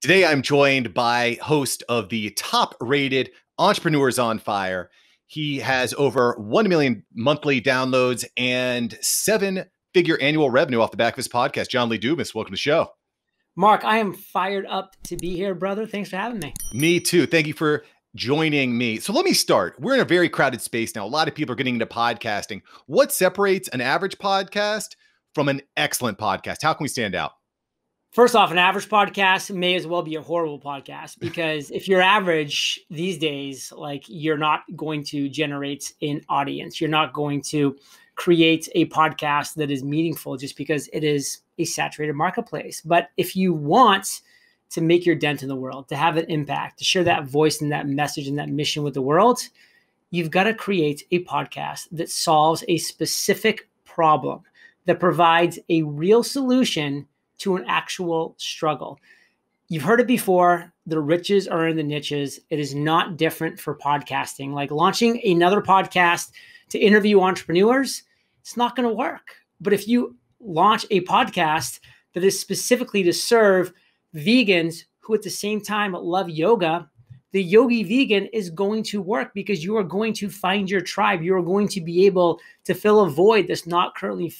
Today, I'm joined by host of the top-rated Entrepreneurs on Fire. He has over 1 million monthly downloads and 7-figure annual revenue off the back of his podcast. John Lee Dumas, welcome to the show. Mark, I am fired up to be here, brother. Thanks for having me. Me too. Thank you for joining me. So let me start. We're in a very crowded space now. A lot of people are getting into podcasting. What separates an average podcast from an excellent podcast? How can we stand out? First off, an average podcast may as well be a horrible podcast, because if you're average these days, like, you're not going to generate an audience. You're not going to create a podcast that is meaningful just because it is a saturated marketplace. But if you want to make your dent in the world, to have an impact, to share that voice and that message and that mission with the world, you've got to create a podcast that solves a specific problem, that provides a real solution to an actual struggle. You've heard it before. The riches are in the niches. It is not different for podcasting. Like, launching another podcast to interview entrepreneurs, it's not going to work. But if you launch a podcast that is specifically to serve vegans who at the same time love yoga, the Yogi Vegan is going to work, because you are going to find your tribe. You are going to be able to fill a void that's not currently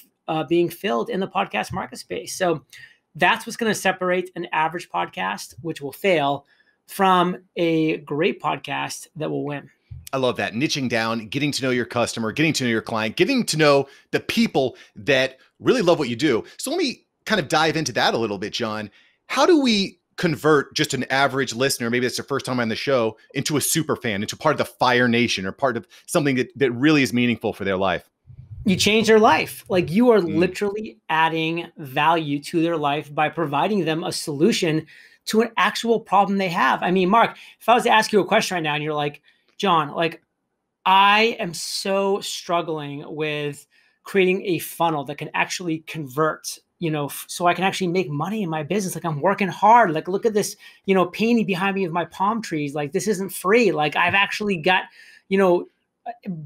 being filled in the podcast market space. So that's what's going to separate an average podcast, which will fail, from a great podcast that will win. I love that. Niching down, getting to know your customer, getting to know your client, getting to know the people that really love what you do. So let me kind of dive into that a little bit, John. How do we convert just an average listener, maybe it's their first time on the show, into a super fan, into part of the Fire Nation, or part of something that really is meaningful for their life? You change their life. Like, you are literally adding value to their life by providing them a solution to an actual problem they have. I mean, Mark, if I was to ask you a question right now and you're like, John, like, I am so struggling with creating a funnel that can actually convert, so I can actually make money in my business. Like, I'm working hard. Like, look at this, painting behind me of my palm trees. Like, this isn't free. Like, I've actually got,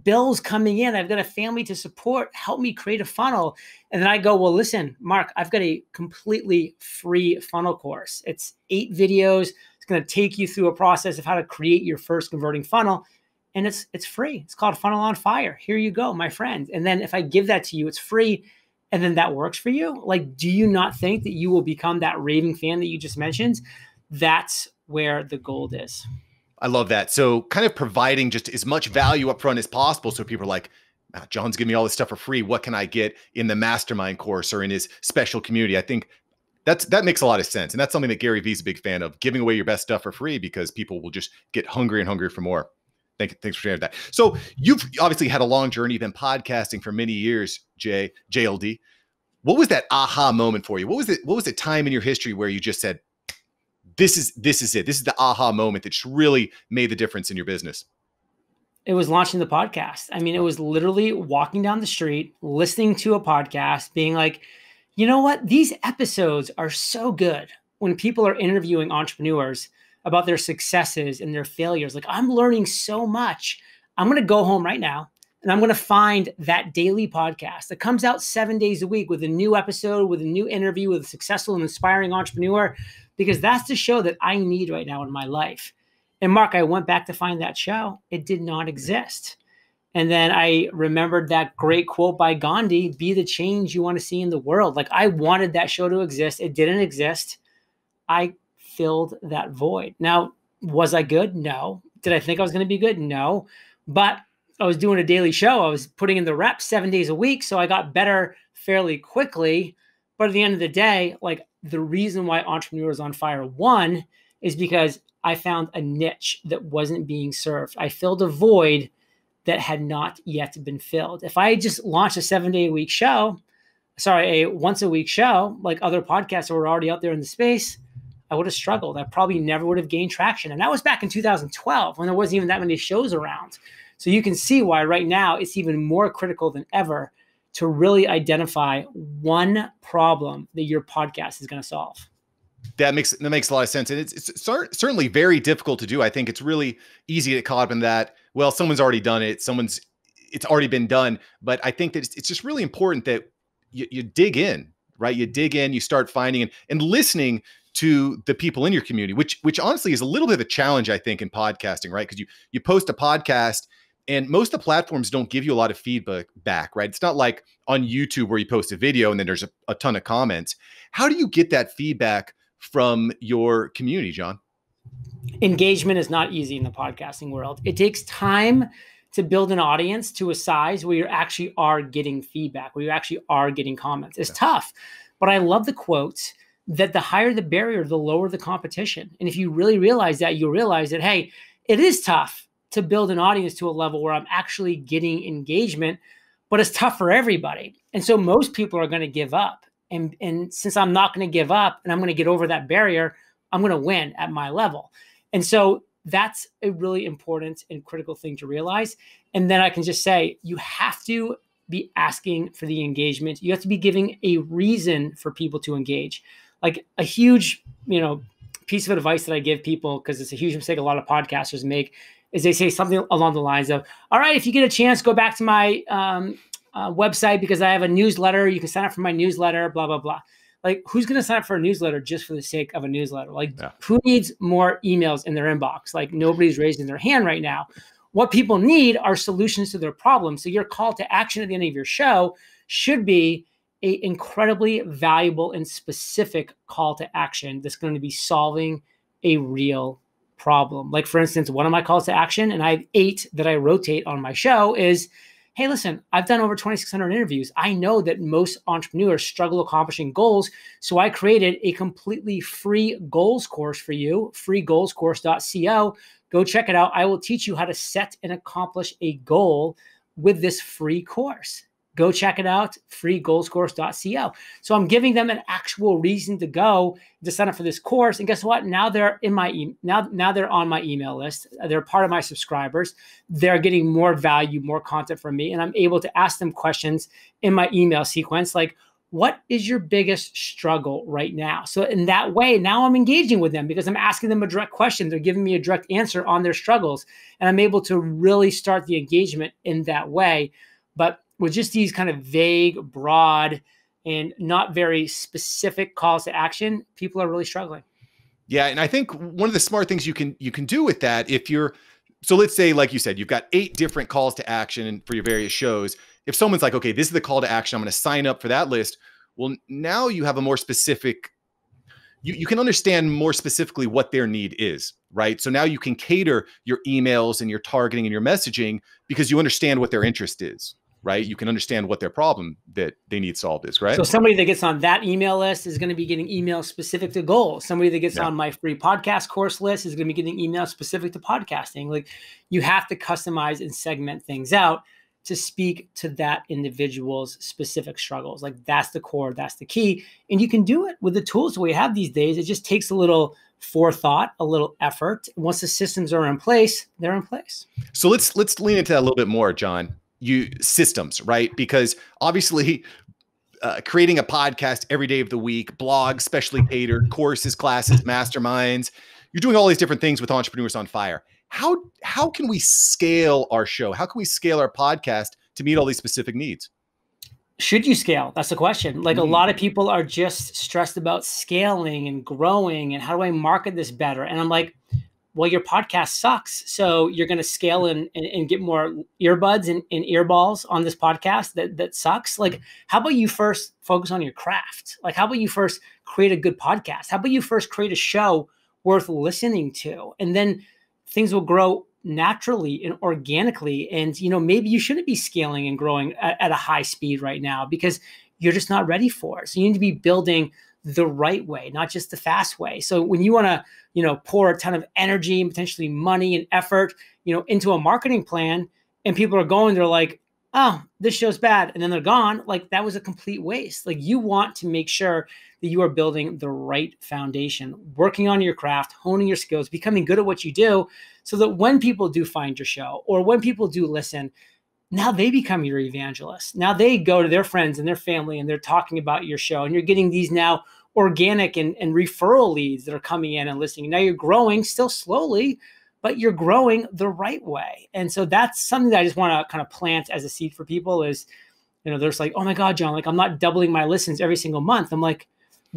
bills coming in. I've got a family to support. Help me create a funnel. And then I go, well, listen, Mark, I've got a completely free funnel course. It's 8 videos. It's going to take you through a process of how to create your first converting funnel. And it's free. It's called Funnel on Fire. Here you go, my friend. And then if I give that to you, it's free. And then that works for you. Like, do you not think that you will become that raving fan that you just mentioned? That's where the gold is. I love that. So kind of providing just as much value up front as possible. So people are like, John's giving me all this stuff for free. What can I get in the mastermind course or in his special community? I think that makes a lot of sense. And that's something that Gary Vee's a big fan of, giving away your best stuff for free, because people will just get hungry and hungry for more. Thanks for sharing that. So you've obviously had a long journey, been podcasting for many years, JLD. What was that aha moment for you? What was the time in your history where you just said, this is it. This is the aha moment that just really made the difference in your business? It was launching the podcast. I mean, it was literally walking down the street, listening to a podcast, being like, you know what? These episodes are so good when people are interviewing entrepreneurs about their successes and their failures. Like, I'm learning so much. I'm going to go home right now and I'm going to find that daily podcast that comes out 7 days a week with a new episode, with a new interview with a successful and inspiring entrepreneur, because that's the show that I need right now in my life. And Mark, I went back to find that show. It did not exist. And then I remembered that great quote by Gandhi, be the change you want to see in the world. Like, I wanted that show to exist. It didn't exist. I filled that void. Now, was I good? No. Did I think I was going to be good? No. But I was doing a daily show. I was putting in the reps 7 days a week. So I got better fairly quickly. But at the end of the day, like, the reason why Entrepreneurs on Fire won is because I found a niche that wasn't being served. I filled a void that had not yet been filled. If I had just launched a 7 day a week show, a once a week show, like other podcasts that were already out there in the space, I would have struggled. I probably never would have gained traction. And that was back in 2012 when there wasn't even that many shows around. So you can see why right now it's even more critical than ever to really identify one problem that your podcast is going to solve. That makes a lot of sense. And it's certainly very difficult to do. I think it's really easy to get caught up in that. Well, someone's already done it. It's already been done. But I think that it's just really important that you dig in, right? You dig in, you start finding and listening to the people in your community, which honestly is a little bit of a challenge, I think, in podcasting, right? Because you post a podcast and most of the platforms don't give you a lot of feedback back, right? It's not like on YouTube where you post a video and then there's a ton of comments. How do you get that feedback from your community, John? Engagement is not easy in the podcasting world. It takes time to build an audience to a size where you actually are getting feedback, where you actually are getting comments. It's tough, but I love the quote that the higher the barrier, the lower the competition. And if you really realize that, you'll realize that, hey, it is tough to build an audience to a level where I'm actually getting engagement, but it's tough for everybody. And so most people are going to give up. And since I'm not going to give up and I'm going to get over that barrier, I'm going to win at my level. And so that's a really important and critical thing to realize. And then I can just say, you have to be asking for the engagement. You have to be giving a reason for people to engage. Like a huge, piece of advice that I give people, because it's a huge mistake a lot of podcasters make, is they say something along the lines of, all right, if you get a chance, go back to my website because I have a newsletter. You can sign up for my newsletter, blah, blah, blah. Like, who's going to sign up for a newsletter just for the sake of a newsletter? Like, who needs more emails in their inbox? Like, nobody's raising their hand right now. What people need are solutions to their problems. So your call to action at the end of your show should be an incredibly valuable and specific call to action that's going to be solving a real problem. Like, for instance, one of my calls to action, and I have 8 that I rotate on my show, is, hey, listen, I've done over 2,600 interviews. I know that most entrepreneurs struggle accomplishing goals. So I created a completely free goals course for you, freegoalscourse.co. Go check it out. I will teach you how to set and accomplish a goal with this free course. Go check it out, freegoalscourse.co. So I'm giving them an actual reason to go to sign up for this course. And guess what? Now they're in my now they're on my email list. They're part of my subscribers. They're getting more value, more content from me. And I'm able to ask them questions in my email sequence like, what is your biggest struggle right now? So in that way, now I'm engaging with them because I'm asking them a direct question. They're giving me a direct answer on their struggles. And I'm able to really start the engagement in that way. But with just these kind of vague, broad, and not very specific calls to action, people are really struggling. Yeah, and I think one of the smart things you can do with that, so let's say, like you said, you've got 8 different calls to action for your various shows. If someone's like, okay, this is the call to action, I'm going to sign up for that list. Well, now you have a more specific, you can understand more specifically what their need is, right? So now you can cater your emails and your targeting and your messaging because you understand what their interest is. Right? You can understand what their problem that they need solved is, right? So somebody that gets on that email list is going to be getting emails specific to goals. Somebody that gets on my free podcast course list is going to be getting emails specific to podcasting. Like, you have to customize and segment things out to speak to that individual's specific struggles. Like, that's the core, that's the key. And you can do it with the tools that we have these days. It just takes a little forethought, a little effort. Once the systems are in place, they're in place. So let's lean into that a little bit more, John. Systems, right? Because obviously creating a podcast every day of the week, blogs, specially catered, courses, classes, masterminds, you're doing all these different things with Entrepreneurs on Fire. How can we scale our show? How can we scale our podcast to meet all these specific needs? Should you scale? That's the question. Like, a lot of people are just stressed about scaling and growing and how do I market this better? And I'm like, well, your podcast sucks. So you're going to scale and get more earbuds and earballs on this podcast that sucks. Like, how about you first focus on your craft? Like, how about you first create a good podcast? How about you first create a show worth listening to? And then things will grow naturally and organically. And, maybe you shouldn't be scaling and growing at a high speed right now because you're just not ready for it. So you need to be building the right way, not just the fast way. So when you want to, pour a ton of energy and potentially money and effort, into a marketing plan, and people are going, they're like, oh, this show's bad. And then they're gone. Like, that was a complete waste. Like, you want to make sure that you are building the right foundation, working on your craft, honing your skills, becoming good at what you do, so that when people do find your show or when people do listen, now they become your evangelists. Now they go to their friends and their family and they're talking about your show, and you're getting these now organic and referral leads that are coming in and listening. Now you're growing still slowly, but you're growing the right way. And so that's something that I just want to kind of plant as a seed for people is, there's like, oh my God, John, like, I'm not doubling my listens every single month. I'm like,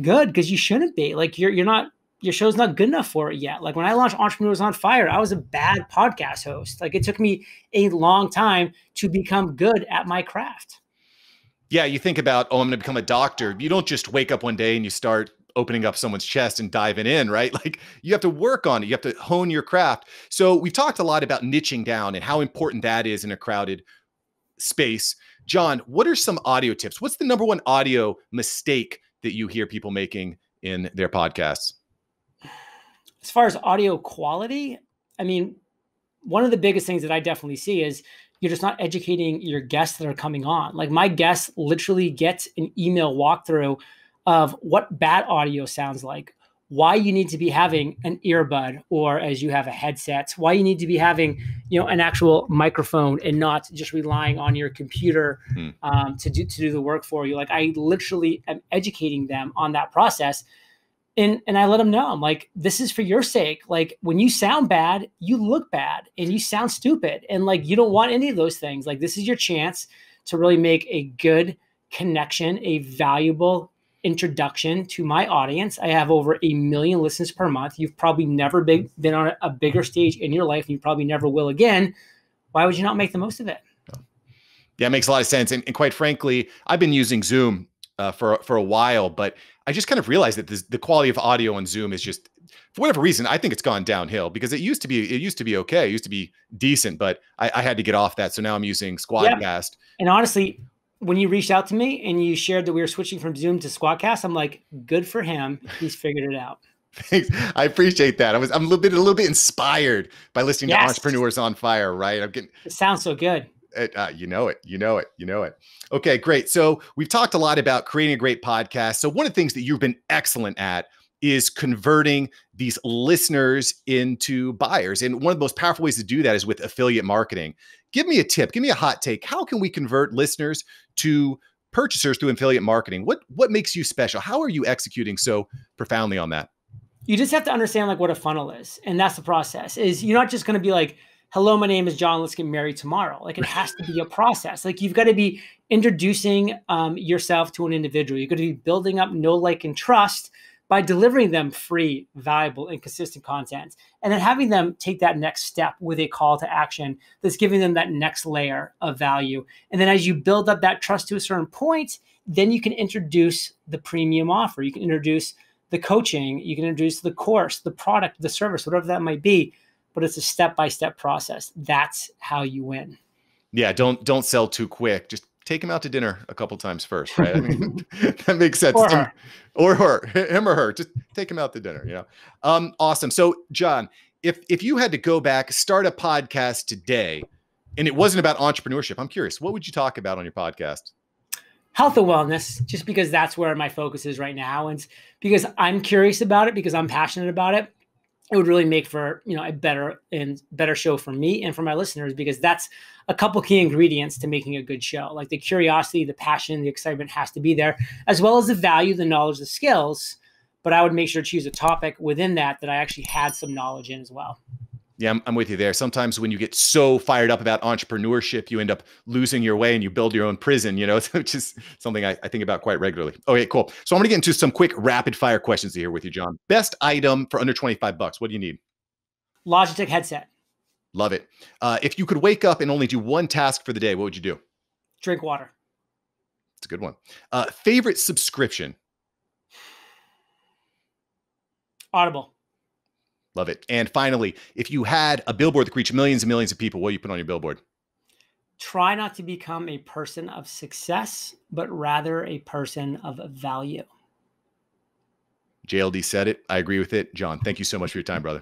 good, because you shouldn't be. Like you're not, your show's not good enough for it yet. Like when I launched Entrepreneurs on Fire, I was a bad podcast host. Like it took me a long time to become good at my craft. Yeah, you think about, oh, I'm going to become a doctor. You don't just wake up one day and you start opening up someone's chest and diving in, right? Like you have to work on it. You have to hone your craft. So we've talked a lot about niching down and how important that is in a crowded space. John, what are some audio tips? What's the number one audio mistake that you hear people making in their podcasts? As far as audio quality, I mean, one of the biggest things that I definitely see is you're just not educating your guests that are coming on. Like my guests literally get an email walkthrough of what bad audio sounds like, why you need to be having an earbud, or as you have a headset, why you need to be having, an actual microphone and not just relying on your computer to do the work for you. Like I literally am educating them on that process. And I let them know, I'm like, this is for your sake. Like when you sound bad, you look bad and you sound stupid. And like, you don't want any of those things. Like this is your chance to really make a good connection, a valuable introduction to my audience. I have over 1 million listens per month. You've probably never been on a bigger stage in your life, and you probably never will again. Why would you not make the most of it? Yeah, it makes a lot of sense. And quite frankly, I've been using Zoom for a while, but I just kind of realized that the quality of audio on Zoom is just, for whatever reason, I think it's gone downhill, because it used to be okay. It used to be decent, but I had to get off that. So now I'm using Squadcast. Yeah. And honestly, when you reached out to me and you shared that we were switching from Zoom to Squadcast, I'm like, good for him. He's figured it out. Thanks. I appreciate that. I'm a little bit inspired by listening to Entrepreneurs on Fire, right? It sounds so good. You know it. Okay, great. So we've talked a lot about creating a great podcast. So one of the things that you've been excellent at is converting these listeners into buyers. And one of the most powerful ways to do that is with affiliate marketing. Give me a tip. Give me a hot take. How can we convert listeners to purchasers through affiliate marketing? What makes you special? How are you executing so profoundly on that? You just have to understand like what a funnel is. And that's the process. Is you're not just going to be like, hello, my name is John, let's get married tomorrow. Like it has to be a process. Like you've got to be introducing yourself to an individual. You're going to be building up know, like, and trust by delivering them free, valuable, and consistent content. And then having them take that next step with a call to action that's giving them that next layer of value. And then as you build up that trust to a certain point, then you can introduce the premium offer. You can introduce the coaching. You can introduce the course, the product, the service, whatever that might be. But it's a step-by-step process. That's how you win. Yeah, don't sell too quick. Just take him out to dinner a couple times first, right? I mean, that makes sense. Or him or her. Just take him out to dinner. Awesome. So, John, if you had to go back, start a podcast today, and it wasn't about entrepreneurship, I'm curious, what would you talk about on your podcast? Health and wellness, just because that's where my focus is right now, and because I'm curious about it, because I'm passionate about it. It would really make for, a better show for me and for my listeners, because that's a couple key ingredients to making a good show. Like the curiosity, the passion, the excitement has to be there, as well as the value, the knowledge, the skills. But I would make sure to choose a topic within that I actually had some knowledge in as well. Yeah, I'm with you there. Sometimes when you get so fired up about entrepreneurship, you end up losing your way and you build your own prison, which is something I think about quite regularly. Okay, cool. So I'm going to get into some quick rapid fire questions here with you, John. Best item for under $25. What do you need? Logitech headset. Love it. If you could wake up and only do one task for the day, what would you do? Drink water. It's a good one. Favorite subscription? Audible. Love it. And finally, if you had a billboard that could reach millions and millions of people, what do you put on your billboard? Try not to become a person of success, but rather a person of value. JLD said it. I agree with it. John, thank you so much for your time, brother.